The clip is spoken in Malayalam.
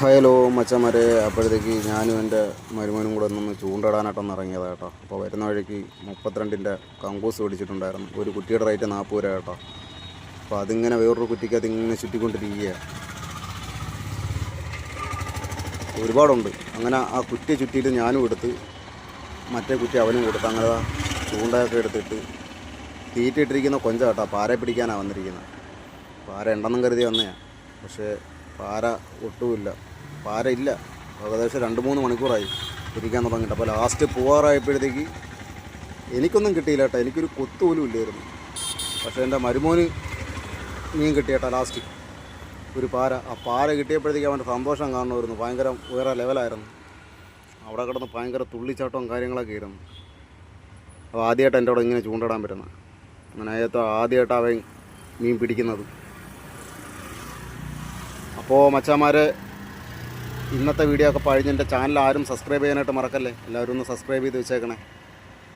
ഹലോ മച്ചന്മാരെ, അപ്പോഴത്തേക്ക് ഞാനും എൻ്റെ മരുമോനും കൂടെ ഒന്ന് ചൂണ്ടയിടാനായിട്ടൊന്ന് ഇറങ്ങിയതാണ് കേട്ടോ. അപ്പോൾ വരുന്ന വഴിക്ക് 32-ൻ്റെ കങ്കൂസ് പിടിച്ചിട്ടുണ്ടായിരുന്നു. ഒരു കുറ്റിയുടെ റേറ്റ് 40 രൂപ കേട്ടോ. അപ്പോൾ അതിങ്ങനെ വേറൊരു കുറ്റിക്കകത്ത് ഇങ്ങനെ ചുറ്റിക്കൊണ്ടിരിക്കുകയാണ്. ഒരുപാടുണ്ട്. അങ്ങനെ ആ കുറ്റി ചുറ്റിയിട്ട് ഞാനും എടുത്ത് മറ്റേ കുറ്റി അവനും കൊടുത്ത് അങ്ങനെ ചൂണ്ടയൊക്കെ എടുത്തിട്ട് തീറ്റിയിട്ടിരിക്കുന്ന കൊഞ്ച കേട്ടോ. പാര പിടിക്കാനാണ് വന്നിരിക്കുന്നത്. പാര ഉണ്ടെന്നും കരുതി വന്നതാണ്, പക്ഷേ പാര ഒട്ടുമില്ല. പാര ഇല്ല. ഏകദേശം 2-3 മണിക്കൂറായി ഇരിക്കാൻ തുടങ്ങിയിട്ട്. അപ്പോൾ ലാസ്റ്റ് പോകാറായപ്പോഴത്തേക്ക് എനിക്കൊന്നും കിട്ടിയില്ല കേട്ടോ. എനിക്കൊരു കൊത്തു പോലും ഇല്ലായിരുന്നു. പക്ഷേ എൻ്റെ മരുമോന് മീൻ കിട്ടിയേട്ടാ ലാസ്റ്റ് ഒരു പാര. ആ പാര കിട്ടിയപ്പോഴത്തേക്ക് അവൻ്റെ സന്തോഷം കാണുമായിരുന്നു. ഭയങ്കര വേറെ ലെവലായിരുന്നു. അവിടെ കിടന്ന് ഭയങ്കര തുള്ളിച്ചാട്ടവും കാര്യങ്ങളൊക്കെ ആയിരുന്നു. അപ്പോൾ ആദ്യമായിട്ട് എൻ്റെ അവിടെ ഇങ്ങനെ ചൂണ്ടിടാൻ പറ്റുന്നത്. അങ്ങനെ ആദ്യമായിട്ട് അവൻ മീൻ പിടിക്കുന്നത്. അപ്പോൾ മച്ചാന്മാരെ, ഇന്നത്തെ വീഡിയോ ഒക്കെ കഴിഞ്ഞ് എൻ്റെ ചാനൽ ആരും സബ്സ്ക്രൈബ് ചെയ്യാനായിട്ട് മറക്കല്ലേ. എല്ലാവരും ഒന്ന് സബ്സ്ക്രൈബ് ചെയ്ത് വെച്ചേക്കണേ.